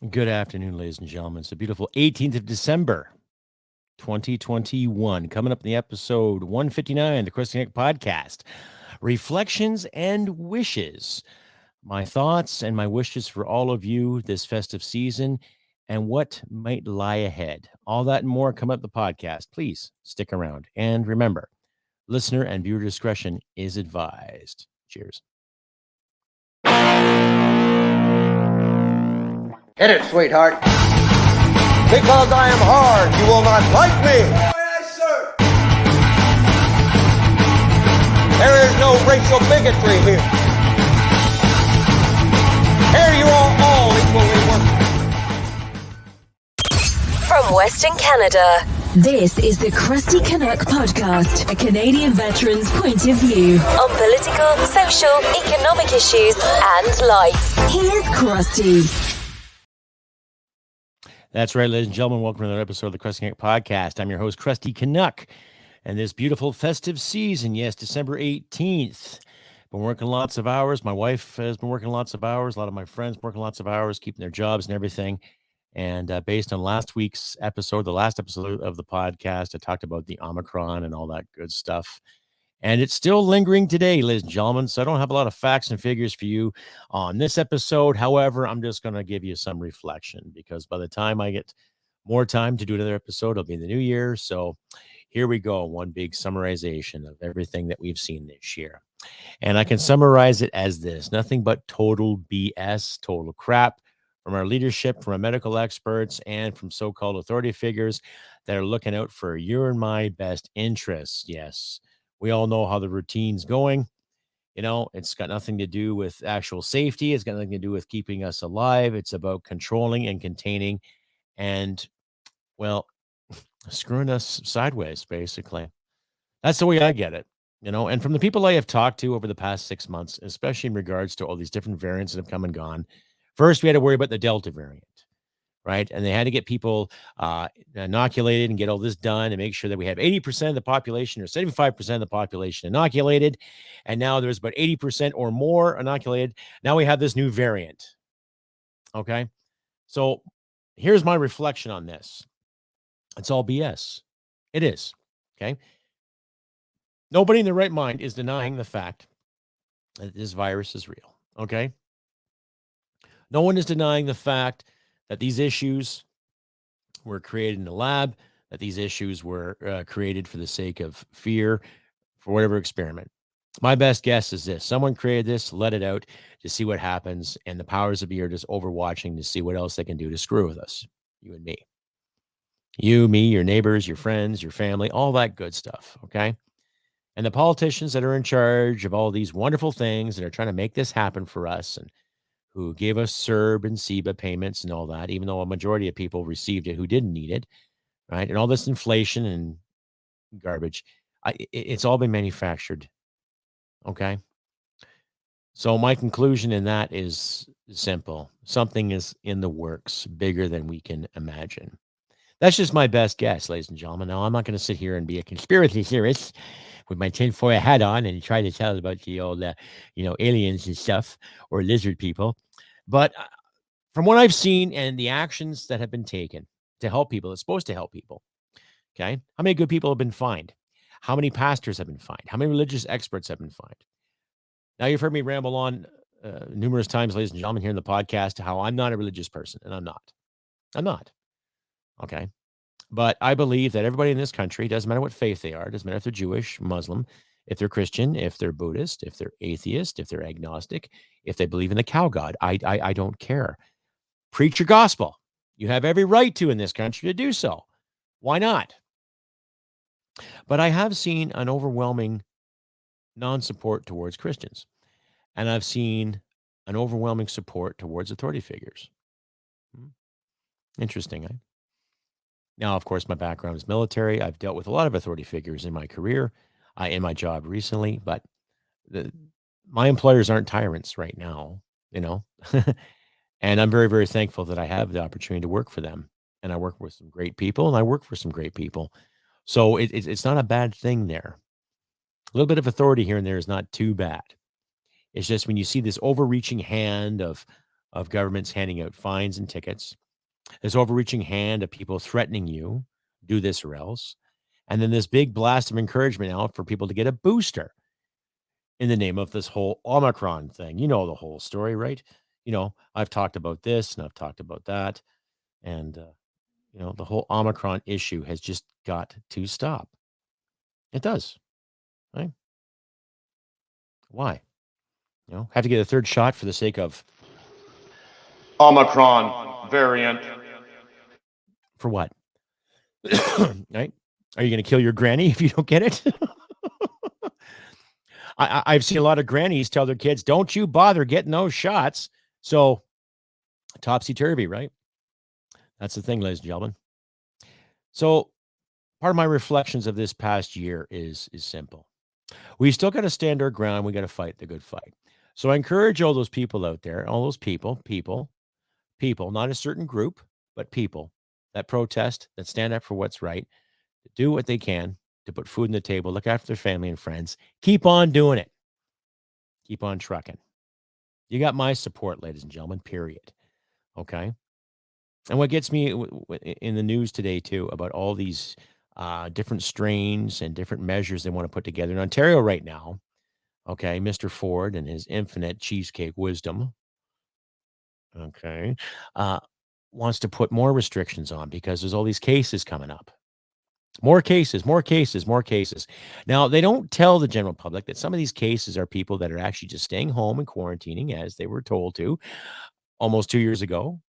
Good afternoon, ladies and gentlemen. It's a beautiful 18th of December, 2021. Coming up in the episode 159, the Crusty podcast, Reflections and Wishes. My thoughts and my wishes for all of you this festive season and what might lie ahead. All that and more coming up the podcast. Please stick around. And remember, listener and viewer discretion is advised. Cheers. Hit it, sweetheart. Because I am hard, you will not like me. Yes, sir. There is no racial bigotry here. Here you are all equally worthless. From Western Canada, this is the Crusty Canuck podcast, a Canadian veteran's point of view on political, social, economic issues and life. Here's Crusty. That's right, ladies and gentlemen. Welcome to another episode of the Crusty Canuck podcast. I'm your host, Crusty Canuck. And this beautiful festive season, yes, December 18th. Been working lots of hours. My wife has been working lots of hours. A lot of my friends working lots of hours, keeping their jobs and everything. And based on last week's episode, the last episode of the podcast, I talked about the Omicron and all that good stuff. And it's still lingering today, ladies and gentlemen. So I don't have a lot of facts and figures for you on this episode. However, I'm just going to give you some reflection because by the time I get more time to do another episode, it'll be in the new year. So here we go. One big summarization of everything that we've seen this year. And I can summarize it as this: nothing but total BS, total crap from our leadership, from our medical experts, and from so-called authority figures that are looking out for your and my best interests. Yes. We all know how the routine's going. You know, it's got nothing to do with actual safety. It's got nothing to do with keeping us alive. It's about controlling and containing and, well, screwing us sideways, basically. That's the way I get it, you know. And from the people I have talked to over the past 6 months, especially in regards to all these different variants that have come and gone, first we had to worry about the Delta variant. Right. And they had to get people inoculated and get all this done and make sure that we have 80% of the population or 75% of the population inoculated. And now there's about 80% or more inoculated. Now we have this new variant. Okay. So here's my reflection on this. It's all BS. It is. Okay. Nobody in their right mind is denying the fact that this virus is real. Okay. No one is denying the fact that these issues were created in the lab, that these issues were created for the sake of fear, for whatever experiment. My best guess is this: someone created this, let it out to see what happens, and the powers that be are just overwatching to see what else they can do to screw with us, you and me. You, me, your neighbors, your friends, your family, all that good stuff, okay? And the politicians that are in charge of all these wonderful things and are trying to make this happen for us and who gave us CERB and SEBA payments and all that, even though a majority of people received it who didn't need it, right? And all this inflation and garbage, it's all been manufactured, okay? So my conclusion in that is simple. Something is in the works bigger than we can imagine. That's just my best guess, ladies and gentlemen. Now, I'm not going to sit here and be a conspiracy theorist with my tinfoil hat on and try to tell about the old, aliens and stuff or lizard people. But from what I've seen and the actions that have been taken to help people, it's supposed to help people. Okay. How many good people have been fined? How many pastors have been fined? How many religious experts have been fined? Now, you've heard me ramble on numerous times, ladies and gentlemen, here in the podcast, how I'm not a religious person, and I'm not. I'm not. Okay. But I believe that everybody in this country, doesn't matter what faith they are, doesn't matter if they're Jewish, Muslim, if they're Christian, if they're Buddhist, if they're atheist, if they're agnostic, if they believe in the cow god, I don't care. Preach your gospel. You have every right to in this country to do so. Why not? But I have seen an overwhelming non-support towards Christians. And I've seen an overwhelming support towards authority figures. Interesting, eh? Now, of course, my background is military. I've dealt with a lot of authority figures in my career, in my job recently, but my employers aren't tyrants right now, you know. And I'm very, very thankful that I have the opportunity to work for them. And I work with some great people, and I work for some great people. So it's not a bad thing there. A little bit of authority here and there is not too bad. It's just when you see this overreaching hand of of governments handing out fines and tickets, this overreaching hand of people threatening you, do this or else, and then this big blast of encouragement now for people to get a booster in the name of this whole Omicron thing. You know the whole story, right? I've talked about this and I've talked about that. And, the whole Omicron issue has just got to stop. It does, right? Why? Have to get a third shot for the sake of Omicron variant. for what? Right? Are you going to kill your granny if you don't get it? I've seen a lot of grannies tell their kids, don't you bother getting those shots. So topsy-turvy, right? That's the thing, ladies and gentlemen. So part of my reflections of this past year is simple. We still got to stand our ground. We got to fight the good fight. So I encourage all those people out there, all those people, not a certain group, but people that protest, that stand up for what's right, to do what they can to put food on the table, look after their family and friends. Keep on doing it. Keep on trucking. You got my support, ladies and gentlemen, period. Okay? And what gets me in the news today, too, about all these different strains and different measures they want to put together in Ontario right now, okay, Mr. Ford and his infinite cheesecake wisdom, okay, wants to put more restrictions on because there's all these cases coming up. More cases. Now, they don't tell the general public that some of these cases are people that are actually just staying home and quarantining as they were told to almost 2 years ago.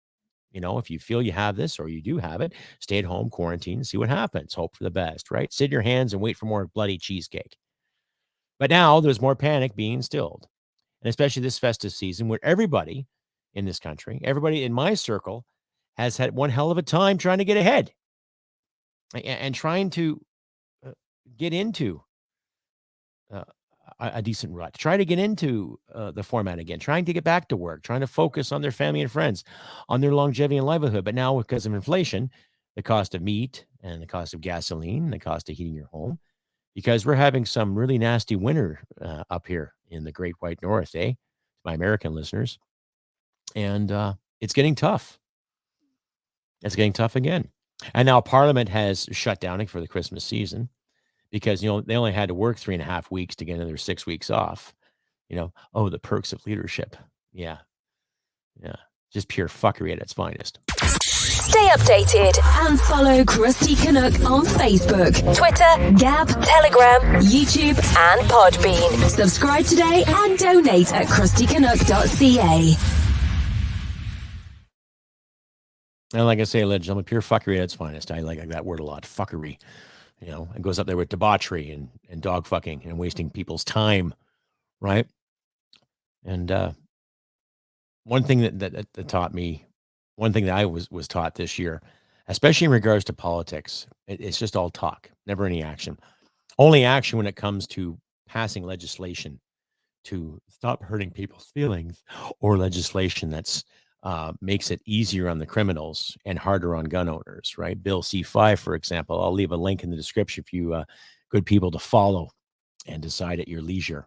If you feel you have this or you do have it, stay at home, quarantine, see what happens. Hope for the best, right? Sit in your hands and wait for more bloody cheesecake. But now there's more panic being instilled. And especially this festive season where everybody in this country, everybody in my circle has had one hell of a time trying to get ahead and trying to get into a decent rut, try to get into the format again, trying to get back to work, trying to focus on their family and friends, on their longevity and livelihood. But now because of inflation, the cost of meat and the cost of gasoline, the cost of heating your home, because we're having some really nasty winter up here in the Great White North, my American listeners. And it's getting tough. It's getting tough again. And now Parliament has shut down for the Christmas season because, they only had to work 3.5 weeks to get another 6 weeks off. The perks of leadership. Yeah. Just pure fuckery at its finest. Stay updated and follow Crusty Canuck on Facebook, Twitter, Gab, Telegram, YouTube, and Podbean. Subscribe today and donate at crustycanuck.ca. And like I say, ladies and gentlemen, pure fuckery at its finest. I like that word a lot, fuckery. It goes up there with debauchery and dog fucking and wasting people's time, right? And one thing that taught me, one thing that I was taught this year, especially in regards to politics, it's just all talk, never any action. Only action when it comes to passing legislation to stop hurting people's feelings or legislation that's makes it easier on the criminals and harder on gun owners, right? Bill C5, for example. I'll leave a link in the description for you good people to follow and decide at your leisure,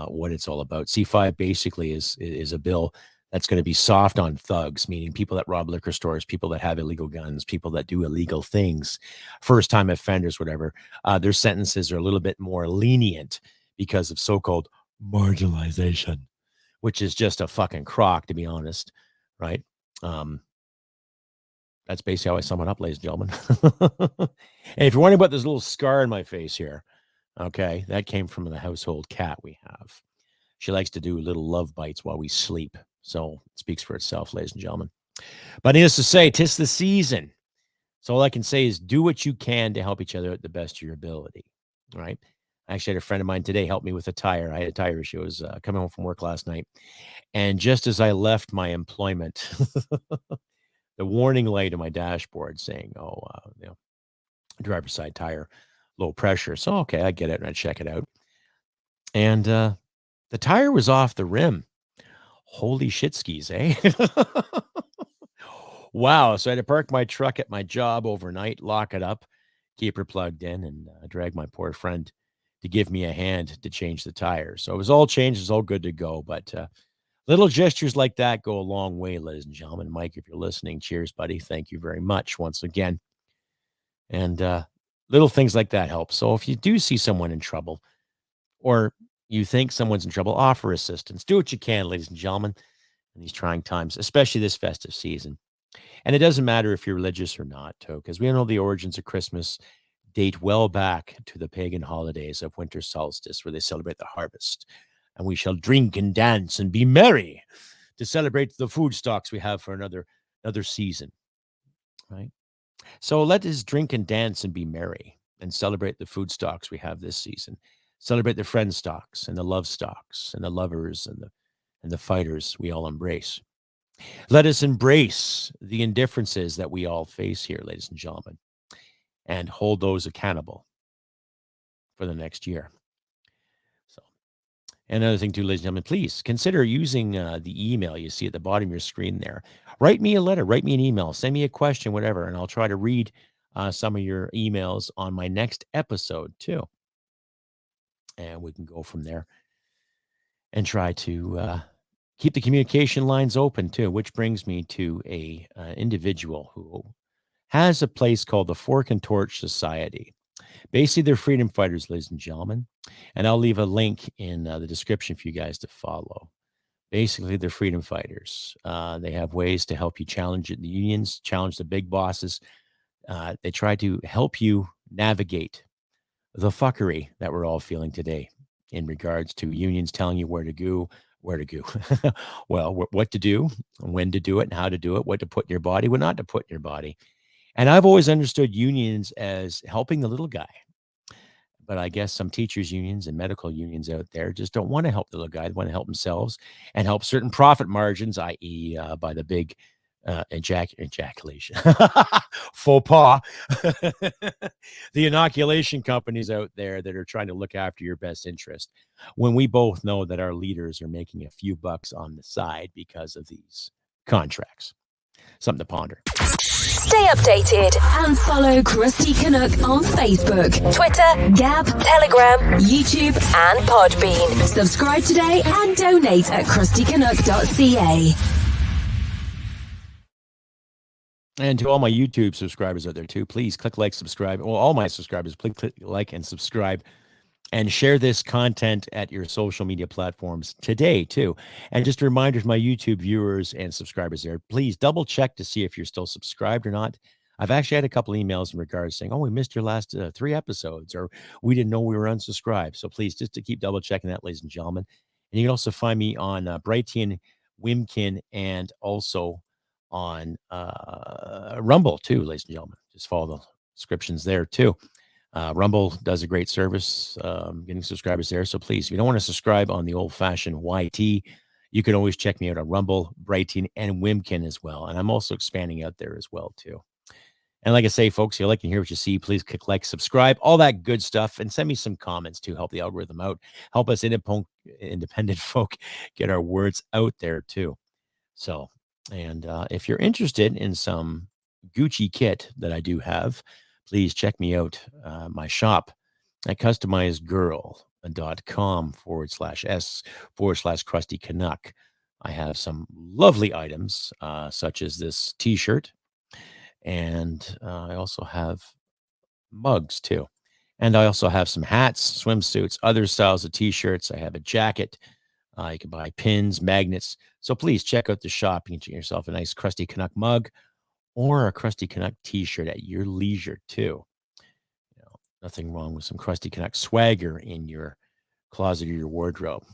what it's all about. C5 basically is a bill that's going to be soft on thugs, meaning people that rob liquor stores, people that have illegal guns, people that do illegal things, first-time offenders, whatever. Their sentences are a little bit more lenient because of so-called marginalization, which is just a fucking crock, to be honest, right? That's basically how I sum it up, ladies and gentlemen. And if you're wondering about this little scar in my face here, okay, that came from the household cat we have. She likes to do little love bites while we sleep. So it speaks for itself, ladies and gentlemen. But needless to say, 'tis the season. So all I can say is do what you can to help each other at the best of your ability, right? I actually had a friend of mine today help me with a tire. I had a tire issue. I was coming home from work last night. And just as I left my employment, the warning light on my dashboard saying, driver's side tire, low pressure. So, okay, I get it. And I check it out. And the tire was off the rim. Holy shit skis, eh? Wow. So I had to park my truck at my job overnight, lock it up, keep her plugged in, and drag my poor friend to give me a hand to change the tires. So it was all changed. It was all good to go. But Little gestures like that go a long way, ladies and gentlemen. Mike, if you're listening, cheers, buddy. Thank you very much once again. And little things like that help. So if you do see someone in trouble or you think someone's in trouble, offer assistance. Do what you can, ladies and gentlemen, in these trying times, especially this festive season. And it doesn't matter if you're religious or not, because we know the origins of Christmas date well back to the pagan holidays of winter solstice, where they celebrate the harvest. And we shall drink and dance and be merry to celebrate the food stocks we have for another season, right? So let us drink and dance and be merry and celebrate the food stocks we have this season. Celebrate the friend stocks and the love stocks and the lovers and the fighters we all embrace. Let us embrace the indifferences that we all face here, ladies and gentlemen, and hold those accountable for the next year. So, another thing too, ladies and gentlemen, please consider using the email you see at the bottom of your screen there. Write me a letter, write me an email, send me a question, whatever, and I'll try to read some of your emails on my next episode too. And we can go from there and try to keep the communication lines open too, which brings me to a individual who has a place called the Fork and Torch Society. Basically, they're freedom fighters, ladies and gentlemen. And I'll leave a link in the description for you guys to follow. Basically, they're freedom fighters. They have ways to help you challenge the unions, challenge the big bosses. They try to help you navigate the fuckery that we're all feeling today in regards to unions telling you where to go, well, what to do, when to do it, and how to do it, what to put in your body, what not to put in your body. And I've always understood unions as helping the little guy. But I guess some teachers' unions and medical unions out there just don't want to help the little guy. They want to help themselves and help certain profit margins, i.e. By the big ejaculation, faux pas, the inoculation companies out there that are trying to look after your best interest, when we both know that our leaders are making a few bucks on the side because of these contracts. Something to ponder. Stay updated and follow Crusty Canuck on Facebook, Twitter, Gab, Telegram, YouTube, and Podbean. Subscribe today and donate at crustycanuck.ca. And to all my YouTube subscribers out there too, please click like, subscribe. Well, all my subscribers, please click like and subscribe and share this content at your social media platforms today too. And just a reminder to my YouTube viewers and subscribers there, please double check to see if you're still subscribed or not. I've actually had a couple emails in regards saying, oh, we missed your last 3 episodes, or we didn't know we were unsubscribed. So please, just to keep double checking that, ladies and gentlemen. And you can also find me on Brighton, Wimkin, and also on Rumble too, ladies and gentlemen. Just follow the descriptions there too. Rumble does a great service getting subscribers there. So please, if you don't want to subscribe on the old-fashioned YT, you can always check me out on Rumble, Brighton, and Wimkin as well. And I'm also expanding out there as well too. And like I say, folks, if you like to hear what you see, please click like, subscribe, all that good stuff, and send me some comments to help the algorithm out. Help us independent folk get our words out there too. So, and if you're interested in some Gucci kit that I do have, please check me out, my shop at customizedgirl.com/s/Crusty Canuck. I have some lovely items, such as this t-shirt. And I also have mugs too. And I also have some hats, swimsuits, other styles of t-shirts. I have a jacket. You can buy pins, magnets. So please check out the shop. You can get yourself a nice Crusty Canuck mug or a Crusty Canuck t-shirt at your leisure too. You know, nothing wrong with some Crusty Canuck swagger in your closet or your wardrobe.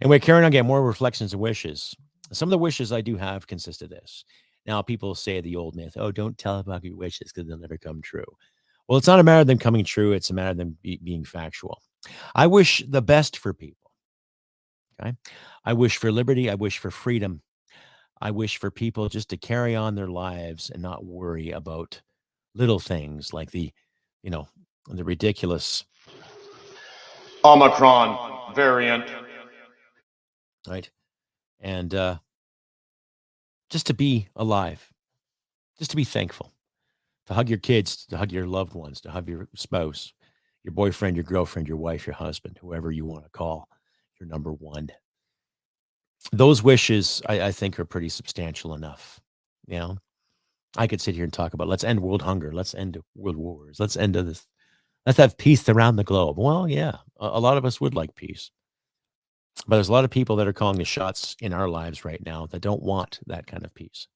And we're carrying on, getting more reflections and wishes. Some of the wishes I do have consist of this. Now, people say the old myth, oh, don't tell about your wishes because they'll never come true. Well, it's not a matter of them coming true. It's a matter of them being factual. I wish the best for people. Okay. I wish for liberty. I wish for freedom. I wish for people just to carry on their lives and not worry about little things like the ridiculous Omicron variant. Right. And just to be alive, just to be thankful, to hug your kids, to hug your loved ones, to hug your spouse, your boyfriend, your girlfriend, your wife, your husband, whoever you want to call your number one. those wishes, I think, are pretty substantial enough. You know, I could sit here and talk about let's end world hunger, let's end world wars, let's end this, let's have peace around the globe. Well, yeah, a lot of us would like peace, but there's a lot of people that are calling the shots in our lives right now that don't want that kind of peace.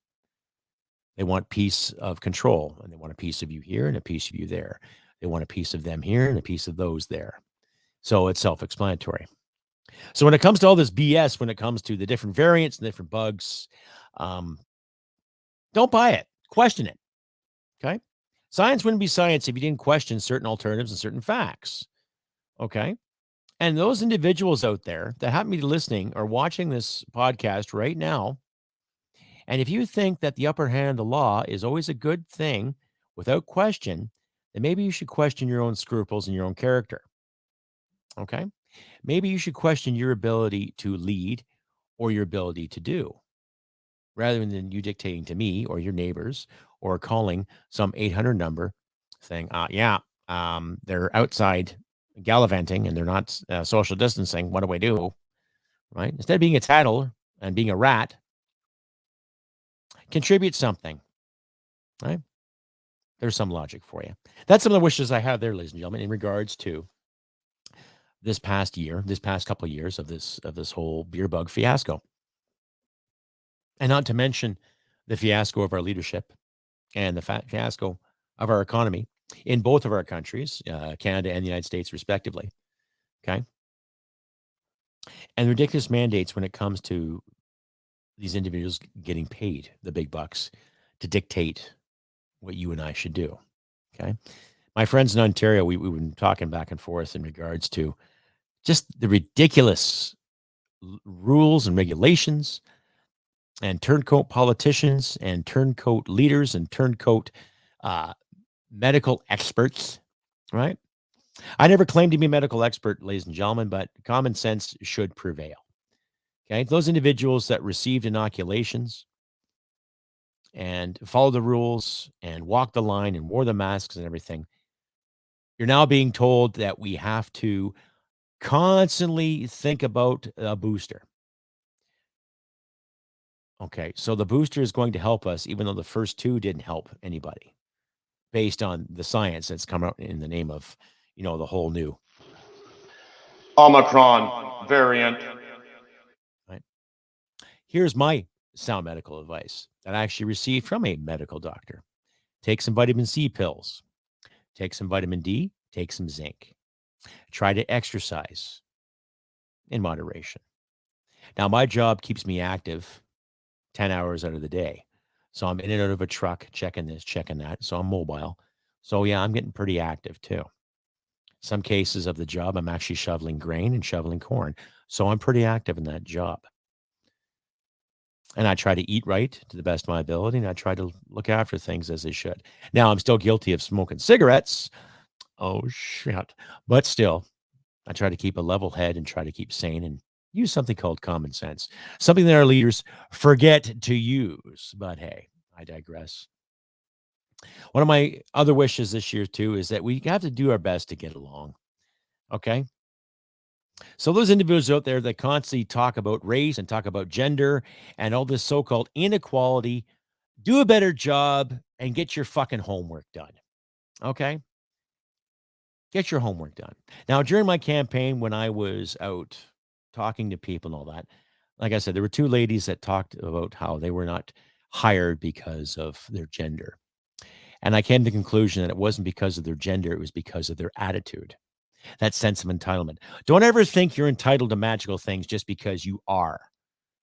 They want peace of control, and they want a piece of you here and a piece of you there. They want a piece of them here and a piece of those there. So it's self-explanatory. So when it comes to all this BS, when it comes to the different variants and different bugs, um, don't buy it. Question it. Okay. Science wouldn't be science if you didn't question certain alternatives and certain facts. Okay. And those individuals out there that happen to be listening or watching this podcast right now, and if you think that the upper hand of the law is always a good thing without question, then maybe you should question your own scruples and your own character. Okay. Maybe you should question your ability to lead or your ability to do, rather than you dictating to me or your neighbors or calling some 800 number saying, they're outside gallivanting and they're not social distancing. What do I do? Right? Instead of being a tattle and being a rat, contribute something. Right? There's some logic for you. That's some of the wishes I have there, ladies and gentlemen, in regards to this past year, this past couple of years of this whole beer bug fiasco. And not to mention the fiasco of our leadership and the fiasco of our economy in both of our countries, Canada and the United States, respectively. Okay. And ridiculous mandates when it comes to these individuals getting paid the big bucks to dictate what you and I should do. Okay. My friends in Ontario, we've been talking back and forth in regards to just the ridiculous rules and regulations and turncoat politicians and turncoat leaders and turncoat medical experts, right? I never claimed to be a medical expert, ladies and gentlemen, but common sense should prevail. Okay. Those individuals that received inoculations and followed the rules and walked the line and wore the masks and everything, you're now being told that we have to constantly think about a booster. Okay. So the booster is going to help us, even though the first two didn't help anybody, based on the science that's come out in the name of, the whole new Omicron variant. right. Here's my sound medical advice that I actually received from a medical doctor. Take some vitamin C pills, take some vitamin D, take some zinc. Try to exercise in moderation. Now, my job keeps me active 10 hours out of the day. So I'm in and out of a truck, checking this, checking that. So I'm mobile. So yeah, I'm getting pretty active too. Some cases of the job, I'm actually shoveling grain and shoveling corn. So I'm pretty active in that job. And I try to eat right to the best of my ability, and I try to look after things as they should. Now, I'm still guilty of smoking cigarettes. Oh, shit. But still, I try to keep a level head and try to keep sane and use something called common sense, something that our leaders forget to use. But hey, I digress. One of my other wishes this year, too, is that we have to do our best to get along. Okay. So those individuals out there that constantly talk about race and talk about gender and all this so-called inequality, do a better job and get your fucking homework done. Okay? Get your homework done. Now, during my campaign, when I was out talking to people and all that, like I said, there were two ladies that talked about how they were not hired because of their gender. And I came to the conclusion that it wasn't because of their gender, it was because of their attitude. That sense of entitlement. Don't ever think you're entitled to magical things just because you are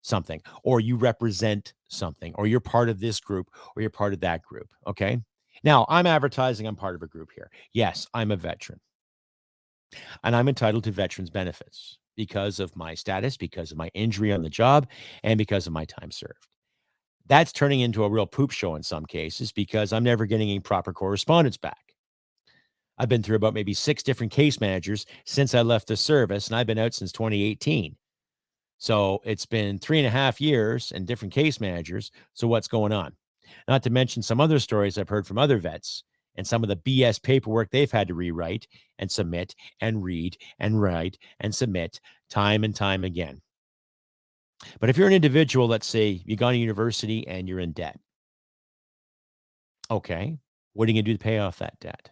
something or you represent something or you're part of this group or you're part of that group. Okay. Now I'm advertising I'm part of a group here. Yes, I'm a veteran and I'm entitled to veterans benefits because of my status, because of my injury on the job, and because of my time served. That's turning into a real poop show in some cases because I'm never getting any proper correspondence back. I've been through about maybe 6 different case managers since I left the service, and I've been out since 2018. So it's been 3.5 years and different case managers. So what's going on? Not to mention some other stories I've heard from other vets and some of the BS paperwork they've had to rewrite and submit and read and write and submit time and time again. But if you're an individual, let's say you gone to university and you're in debt. Okay. What are you going to do to pay off that debt?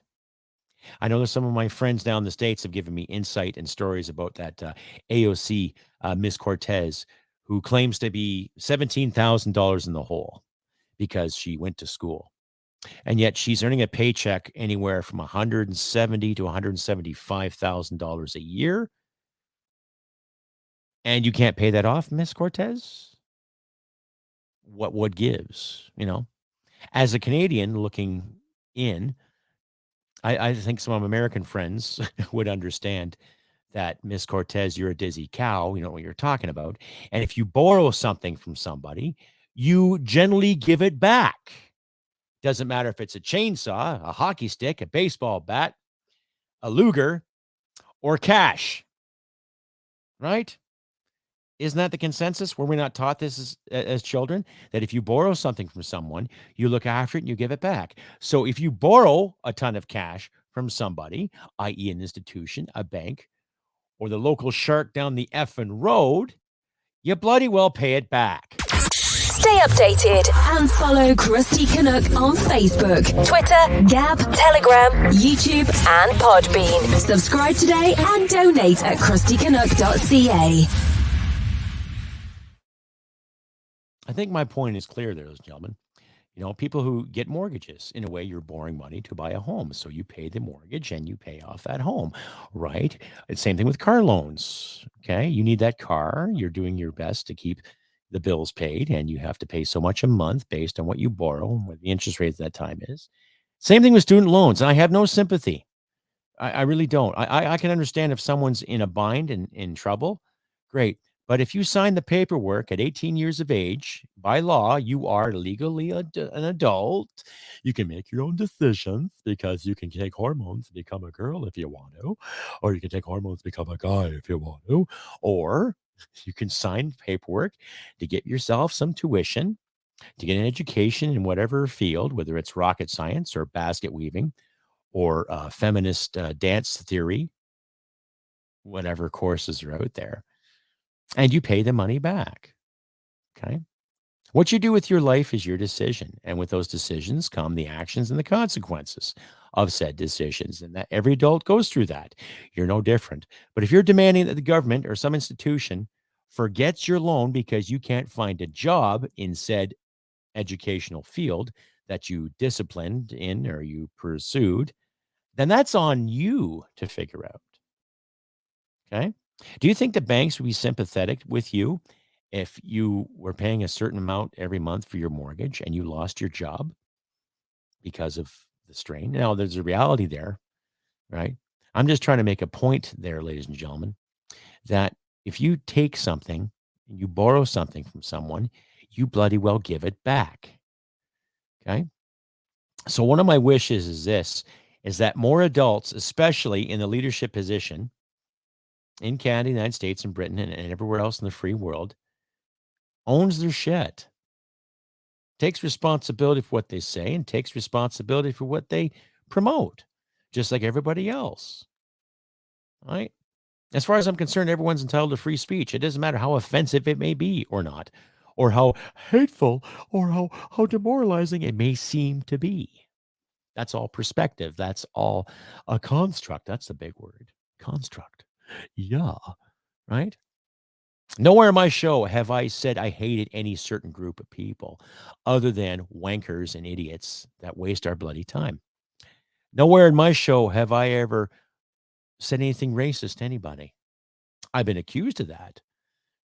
I know that some of my friends down in the States have given me insight and stories about that AOC, Miss Cortez, who claims to be $17,000 in the hole because she went to school. And yet she's earning a paycheck anywhere from $170,000 to $175,000 a year. And you can't pay that off, Miss Cortez? What gives, As a Canadian looking in, I think some of my American friends would understand that, Miss Cortez, you're a dizzy cow. You know what you're talking about. And if you borrow something from somebody, you generally give it back. Doesn't matter if it's a chainsaw, a hockey stick, a baseball bat, a Luger, or cash, right? Isn't that the consensus? Were we not taught this as children? That if you borrow something from someone, you look after it and you give it back. So if you borrow a ton of cash from somebody, i.e. an institution, a bank, or the local shark down the effing road, you bloody well pay it back. Stay updated and follow Crusty Canuck on Facebook, Twitter, Gab, Telegram, YouTube, and Podbean. Subscribe today and donate at crustycanuck.ca. I think my point is clear there, ladies and gentlemen. People who get mortgages, in a way, you're borrowing money to buy a home. So you pay the mortgage and you pay off that home, right? It's same thing with car loans. Okay. You need that car. You're doing your best to keep the bills paid, and you have to pay so much a month based on what you borrow and what the interest rate at that time is. Same thing with student loans. And I have no sympathy. I really don't. I can understand if someone's in a bind and in trouble. Great. But if you sign the paperwork at 18 years of age, by law, you are legally an adult. You can make your own decisions because you can take hormones to become a girl if you want to, or you can take hormones to become a guy if you want to, or you can sign paperwork to get yourself some tuition, to get an education in whatever field, whether it's rocket science or basket weaving or feminist dance theory, whatever courses are out there. And you pay the money back. Okay. What you do with your life is your decision. And with those decisions come the actions and the consequences of said decisions. And that every adult goes through that. You're no different. But if you're demanding that the government or some institution forgets your loan because you can't find a job in said educational field that you disciplined in or you pursued, then that's on you to figure out. Okay. Do you think the banks would be sympathetic with you if you were paying a certain amount every month for your mortgage and you lost your job because of the strain? Now, there's a reality there, right? I'm just trying to make a point there, ladies and gentlemen, that if you take something and you borrow something from someone, you bloody well give it back. Okay. So one of my wishes is that more adults, especially in the leadership position in Canada, United States, and Britain, and everywhere else in the free world, owns their shit, takes responsibility for what they say, and takes responsibility for what they promote, just like everybody else. Right? As far as I'm concerned, everyone's entitled to free speech. It doesn't matter how offensive it may be or not, or how hateful or how demoralizing it may seem to be. That's all perspective. That's all a construct. That's the big word. Construct. Yeah. Right? Nowhere in my show have I said I hated any certain group of people other than wankers and idiots that waste our bloody time. Nowhere in my show have I ever said anything racist to anybody. I've been accused of that,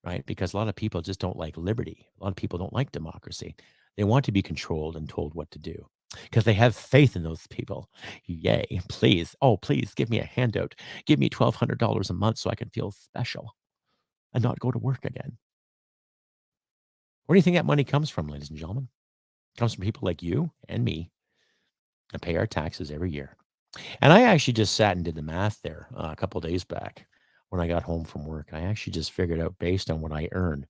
right? Because a lot of people just don't like liberty. A lot of people don't like democracy. They want to be controlled and told what to do because they have faith in those people. Yay, please. Oh, please give me a handout. Give me $1,200 a month so I can feel special and not go to work again. Where do you think that money comes from, ladies and gentlemen? It comes from people like you and me that pay our taxes every year. And I actually just sat and did the math there a couple of days back when I got home from work. I actually just figured out, based on what I earn,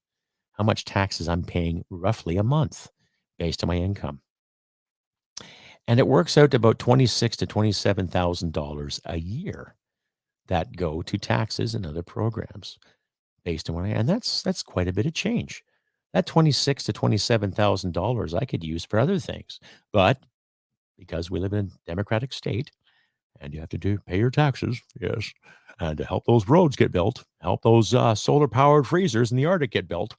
how much taxes I'm paying roughly a month based on my income. And it works out to about $26,000 to $27,000 a year that go to taxes and other programs. based on what and that's quite a bit of change. That $26,000 to $27,000 I could use for other things. But because we live in a democratic state and you have to pay your taxes, yes, and to help those roads get built, help those solar powered freezers in the Arctic get built,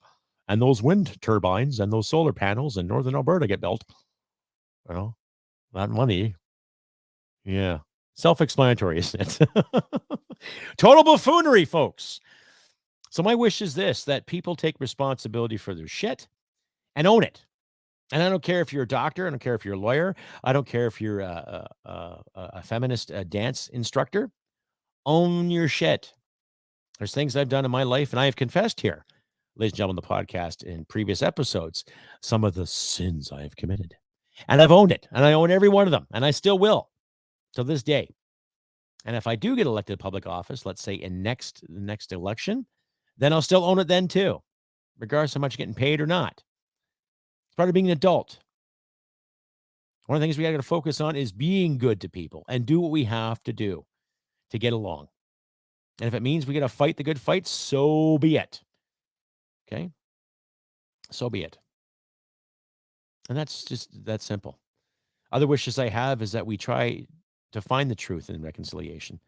and those wind turbines and those solar panels in northern Alberta get built. Well, that money, yeah, self-explanatory, isn't it? Total buffoonery, folks. So my wish is this, that people take responsibility for their shit and own it. And I don't care if you're a doctor. I don't care if you're a lawyer. I don't care if you're a feminist dance instructor. Own your shit. There's things I've done in my life, and I have confessed here, ladies and gentlemen, the podcast in previous episodes, some of the sins I have committed. And I've owned it, and I own every one of them, and I still will to this day. And if I do get elected to public office, let's say in the next election, then I'll still own it then too, regardless of how much getting paid or not. It's part of being an adult. One of the things we got to focus on is being good to people and do what we have to do to get along. And if it means we got to fight the good fight, so be it. Okay? So be it. And that's just that simple. Other wishes I have is that we try to find the truth in reconciliation.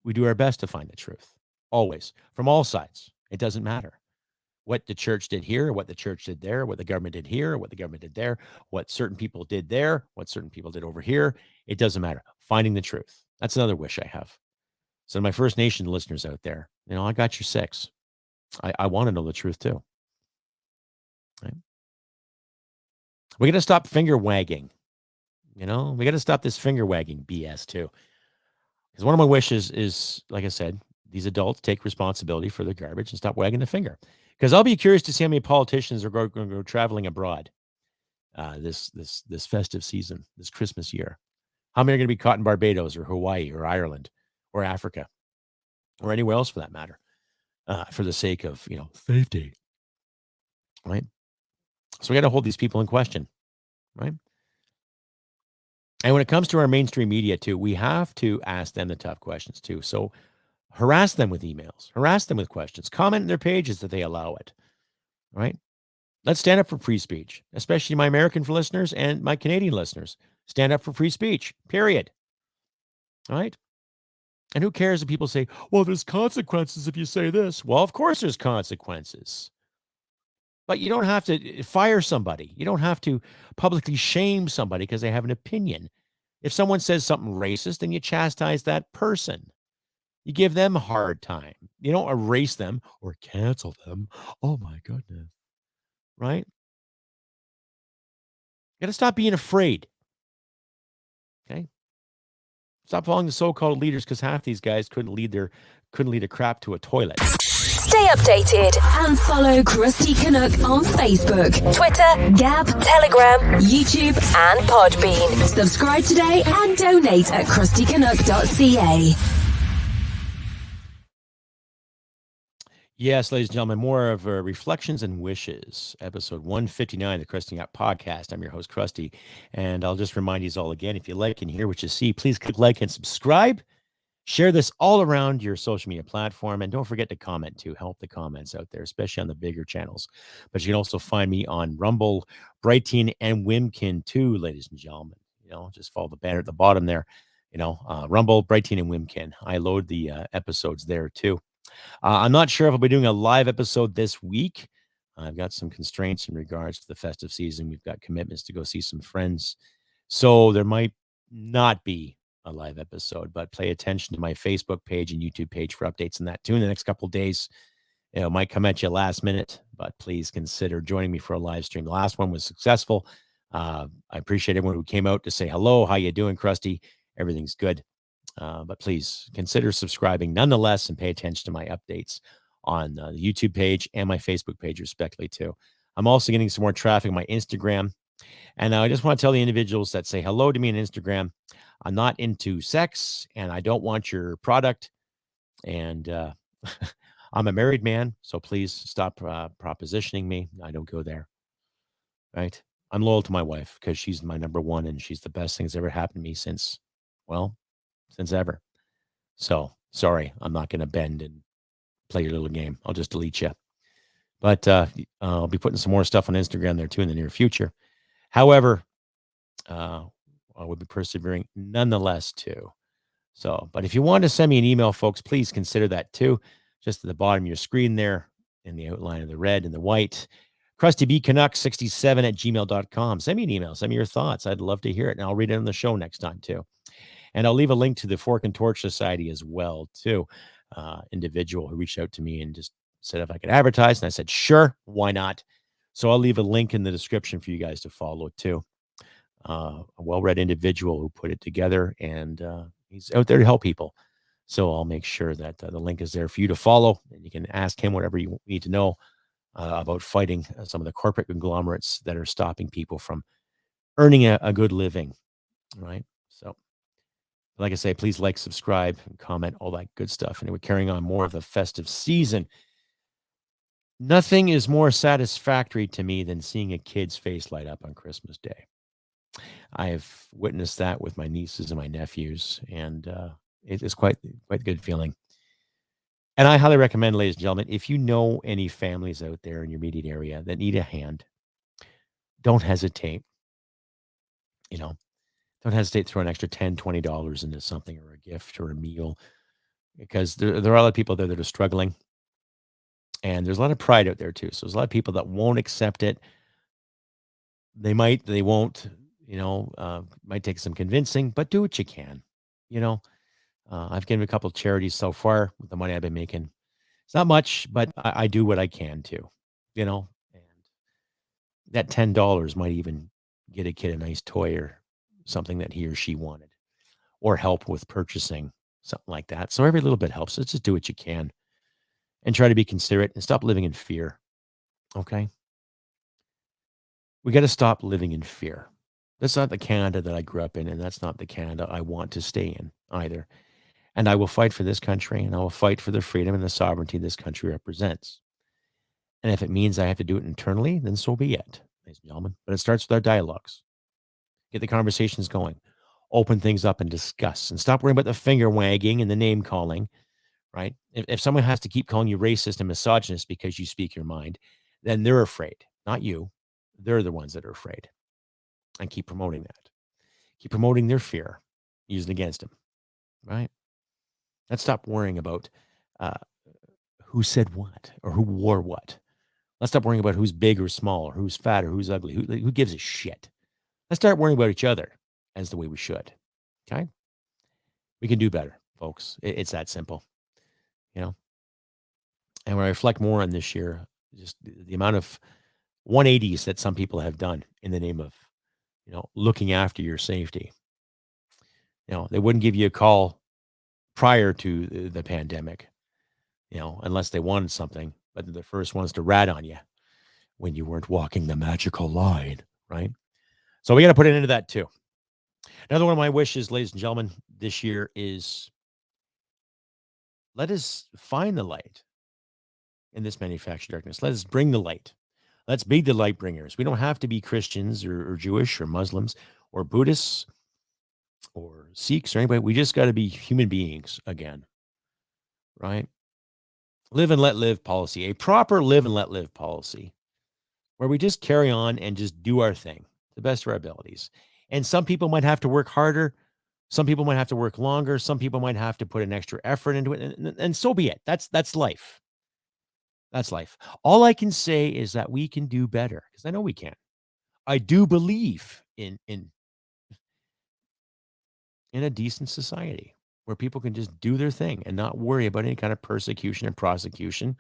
We do our best to find the truth, always, from all sides. It doesn't matter what the church did here, what the church did there, what the government did here, what the government did there, what certain people did there, what certain people did over here. It doesn't matter. Finding the truth. That's another wish I have. So my First Nation listeners out there, I got your six. I want to know the truth too. Right? We got to stop finger wagging. We got to stop this finger wagging BS too. Because one of my wishes is, like I said, these adults take responsibility for their garbage and stop wagging the finger. Because I'll be curious to see how many politicians are going to go traveling abroad this festive season, this Christmas year. How many are going to be caught in Barbados or Hawaii or Ireland or Africa or anywhere else for that matter, for the sake of, safety, right? So we got to hold these people in question, right? And when it comes to our mainstream media too, we have to ask them the tough questions too. So harass them with emails, harass them with questions, comment on their pages that they allow it, right? Let's stand up for free speech, especially my American listeners and my Canadian listeners. Stand up for free speech, period. All right? And who cares if people say, well, there's consequences if you say this. Well, of course there's consequences. But you don't have to fire somebody. You don't have to publicly shame somebody because they have an opinion. If someone says something racist, then you chastise that person. You give them a hard time. You don't erase them or cancel them. Oh, my goodness. Right? You got to stop being afraid. Okay? Stop following the so-called leaders because half these guys couldn't lead a crap to a toilet. Stay updated and follow Crusty Canuck on Facebook, Twitter, Gab, Telegram, YouTube, and Podbean. Subscribe today and donate at crustycanuck.ca. Yes, ladies and gentlemen, more of Reflections and Wishes, episode 159 of the Crusty Canuck podcast. I'm your host, Crusty, and I'll just remind you all again, if you like and hear what you see, please click like and subscribe. Share this all around your social media platform, and don't forget to comment too. Help the comments out there, especially on the bigger channels. But you can also find me on Rumble, Brighton, and Wimkin too, ladies and gentlemen. Just follow the banner at the bottom there. Rumble, Brighton, and Wimkin. I load the episodes there too. I'm not sure if I'll be doing a live episode this week. I've got some constraints in regards to the festive season. We've got commitments to go see some friends. So there might not be a live episode, but pay attention to my Facebook page and YouTube page for updates on that too in the next couple of days. It might come at you last minute, but please consider joining me for a live stream. The last one was successful. I appreciate everyone who came out to say hello. How you doing, Crusty? Everything's good. But please consider subscribing nonetheless and pay attention to my updates on the YouTube page and my Facebook page, respectively, too. I'm also getting some more traffic on my Instagram. And I just want to tell the individuals that say hello to me on Instagram, I'm not into sex and I don't want your product. And I'm a married man, so please stop propositioning me. I don't go there. Right? I'm loyal to my wife because she's my number one and she's the best thing that's ever happened to me since ever. So sorry, I'm not going to bend and play your little game. I'll just delete you. But I'll be putting some more stuff on Instagram there too in the near future. However, I will be persevering nonetheless too. So, but if you want to send me an email, folks, please consider that too. Just at the bottom of your screen there in the outline of the red and the white. CrustyBCanuck67@gmail.com. Send me an email. Send me your thoughts. I'd love to hear it. And I'll read it on the show next time too. And I'll leave a link to the Fork and Torch Society as well too. Individual who reached out to me and just said if I could advertise. And I said, sure, why not? So I'll leave a link in the description for you guys to follow too. A well-read individual who put it together, and he's out there to help people. So I'll make sure that the link is there for you to follow, and you can ask him whatever you need to know about fighting some of the corporate conglomerates that are stopping people from earning a good living, right? So, like I say, please like, subscribe, and comment, all that good stuff. And we're carrying on more of the festive season. Nothing is more satisfactory to me than seeing a kid's face light up on Christmas Day. I have witnessed that with my nieces and my nephews, and it is quite a good feeling. And I highly recommend, ladies and gentlemen, if you know any families out there in your immediate area that need a hand, don't hesitate. Don't hesitate to throw an extra $10, $20 into something or a gift or a meal, because there are a lot of people there that are struggling, and there's a lot of pride out there too. So there's a lot of people that won't accept it. They might, they won't. Might take some convincing, but do what you can. I've given a couple of charities so far with the money I've been making. It's not much, but I do what I can too, and that $10 might even get a kid a nice toy or something that he or she wanted, or help with purchasing something like that. So every little bit helps. Let's just do what you can and try to be considerate and stop living in fear. Okay. We got to stop living in fear. That's not the Canada that I grew up in, and that's not the Canada I want to stay in either. And I will fight for this country, and I will fight for the freedom and the sovereignty this country represents. And if it means I have to do it internally, then so be it, ladies and gentlemen. But it starts with our dialogues. Get the conversations going. Open things up and discuss. And stop worrying about the finger wagging and the name calling, right? If someone has to keep calling you racist and misogynist because you speak your mind, then they're afraid, not you. They're the ones that are afraid. And keep promoting that. Keep promoting their fear, using against them, right? Let's stop worrying about who said what or who wore what. Let's stop worrying about who's big or small or who's fat or who's ugly. Who gives a shit? Let's start worrying about each other as the way we should, okay? We can do better, folks. It's that simple, And when I reflect more on this year, just the amount of 180s that some people have done in the name of looking after your safety. They wouldn't give you a call prior to the pandemic, unless they wanted something, but they're the first ones to rat on you when you weren't walking the magical line, right? So we got to put it into that too. Another one of my wishes, ladies and gentlemen, this year is let us find the light in this manufactured darkness. Let us bring the light. Let's be the light bringers. We don't have to be Christians or Jewish or Muslims or Buddhists or Sikhs or anybody. We just got to be human beings again, right? Live and let live policy, a proper live and let live policy where we just carry on and just do our thing to the best of our abilities. And some people might have to work harder. Some people might have to work longer. Some people might have to put an extra effort into it. And so be it. That's life. That's life. All I can say is that we can do better because I know we can. I do believe in a decent society where people can just do their thing and not worry about any kind of persecution and prosecution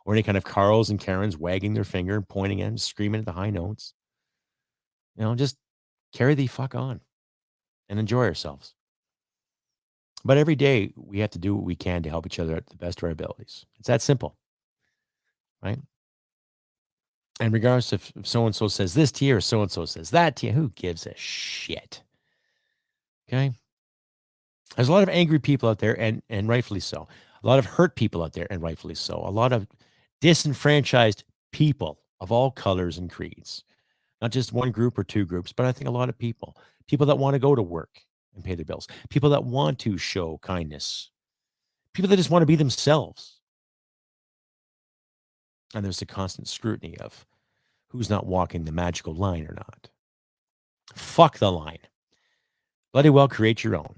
or any kind of Carls and Karens wagging their finger and pointing at them, screaming at the high notes. Just carry the fuck on and enjoy ourselves. But every day we have to do what we can to help each other at the best of our abilities. It's that simple, right? And regardless if so-and-so says this to you or so-and-so says that to you, who gives a shit? Okay? There's a lot of angry people out there, and rightfully so. A lot of hurt people out there, and rightfully so. A lot of disenfranchised people of all colors and creeds. Not just one group or two groups, but I think a lot of people. People that want to go to work and pay their bills. People that want to show kindness. People that just want to be themselves. And there's a constant scrutiny of who's not walking the magical line or not. Fuck the line. Bloody well create your own.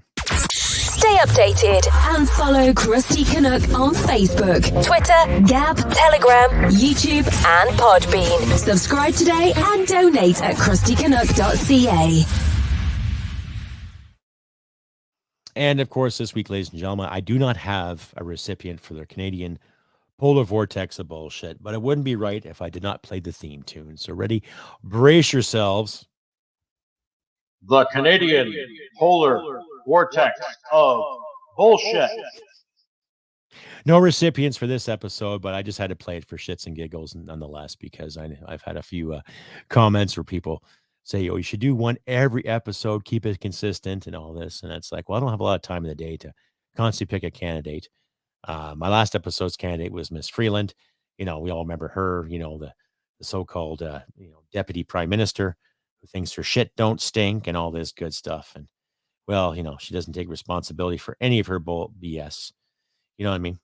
Stay updated and follow Crusty Canuck on Facebook, Twitter, Gab, Telegram, YouTube, and Podbean. Subscribe today and donate at crustycanuck.ca. And of course, this week, ladies and gentlemen, I do not have a recipient for the Canadian Polar Vortex of bullshit, but it wouldn't be right if I did not play the theme tune. So ready? Brace yourselves. The Canadian Polar Vortex of bullshit. No recipients for this episode, but I just had to play it for shits and giggles nonetheless, because I've had a few comments where people say, oh, you should do one every episode, keep it consistent and all this. And it's like, well, I don't have a lot of time in the day to constantly pick a candidate. My last episode's candidate was Miss Freeland. We all remember her, the so-called, deputy prime minister who thinks her shit don't stink and all this good stuff. And well, she doesn't take responsibility for any of her BS. You know what I mean?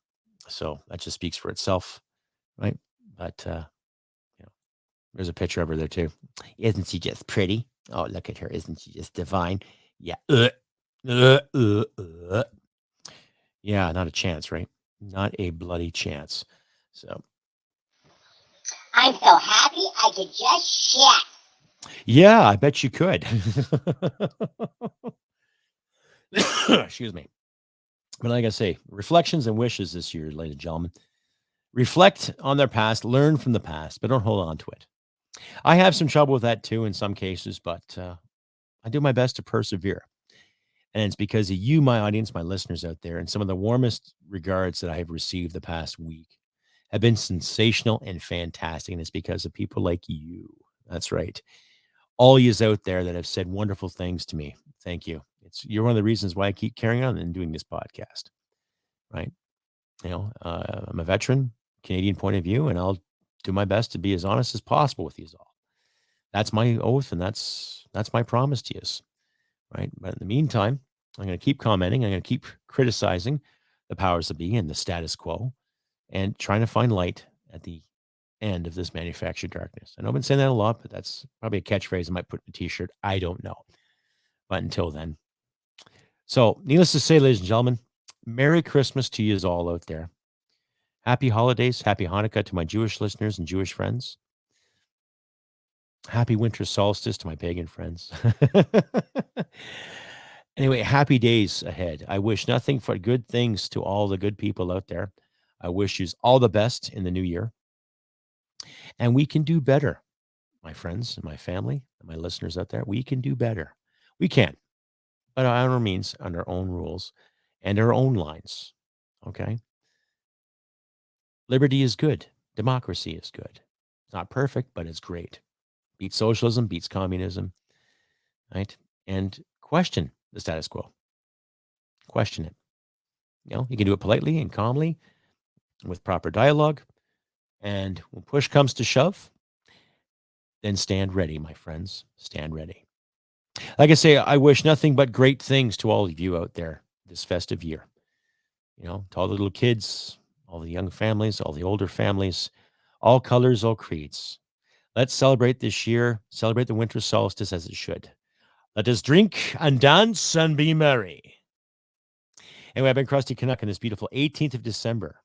So that just speaks for itself, right? But, there's a picture of her there too. Isn't she just pretty? Oh, look at her. Isn't she just divine? Yeah. Yeah, not a chance, right? Not a bloody chance. So. I'm so happy I could just shit. Yeah, I bet you could. Excuse me. But like I say, reflections and wishes this year, ladies and gentlemen. Reflect on their past, learn from the past, but don't hold on to it. I have some trouble with that too in some cases, but I do my best to persevere. And it's because of you, my audience, my listeners out there, and some of the warmest regards that I have received the past week have been sensational and fantastic. And it's because of people like you. That's right. All yous out there that have said wonderful things to me. Thank you. You're one of the reasons why I keep carrying on and doing this podcast, right? I'm a veteran, Canadian point of view, and I'll do my best to be as honest as possible with you all. That's my oath, and that's my promise to you, right? But in the meantime, I'm going to keep commenting. I'm going to keep criticizing the powers that be and the status quo and trying to find light at the end of this manufactured darkness. I know I've been saying that a lot, but that's probably a catchphrase I might put in a t-shirt. I don't know. But until then. So, needless to say, ladies and gentlemen, Merry Christmas to you all out there. Happy holidays. Happy Hanukkah to my Jewish listeners and Jewish friends. Happy winter solstice to my pagan friends. Anyway, happy days ahead. I wish nothing but good things to all the good people out there. I wish you all the best in the new year. And we can do better, my friends and my family and my listeners out there. We can do better. We can. But on our means, on our own rules and our own lines. Okay? Liberty is good. Democracy is good. It's not perfect, but it's great. Beats socialism, beats communism, right? And question the status quo. Question it. You can do it politely and calmly with proper dialogue. And when push comes to shove, then stand ready, my friends. Stand ready. Like I say, I wish nothing but great things to all of you out there this festive year. To all the little kids, all the young families, all the older families, all colors, all creeds. Let's celebrate this year, celebrate the winter solstice as it should. Let us drink and dance and be merry. Anyway, I've been Crusty Canuck on this beautiful 18th of December,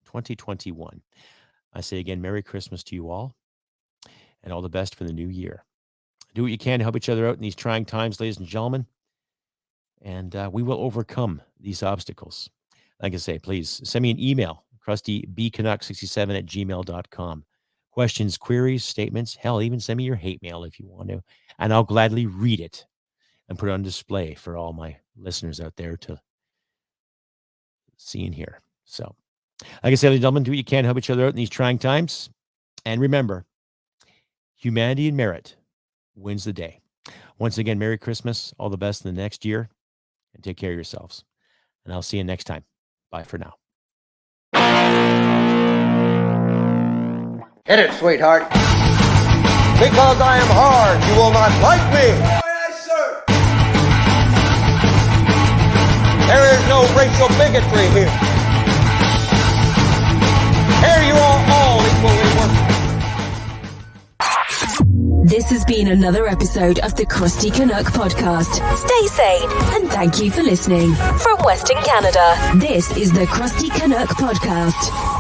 2021. I say again, Merry Christmas to you all and all the best for the new year. Do what you can to help each other out in these trying times, ladies and gentlemen. And we will overcome these obstacles. Like I say, please send me an email, crustybcanuck67@gmail.com. Questions, queries, statements, hell, even send me your hate mail if you want to. And I'll gladly read it and put it on display for all my listeners out there to see and hear. So, like I said, ladies and gentlemen, do what you can to help each other out in these trying times. And remember, humanity and merit wins the day. Once again, Merry Christmas. All the best in the next year. And take care of yourselves. And I'll see you next time. Bye for now. Hit it, sweetheart. Because I am hard, you will not like me. Yes, sir. There is no racial bigotry here. Here you are all equally This has been another episode of the Crusty Canuck podcast. Stay sane and thank you for listening. From Western Canada, this is the Crusty Canuck podcast.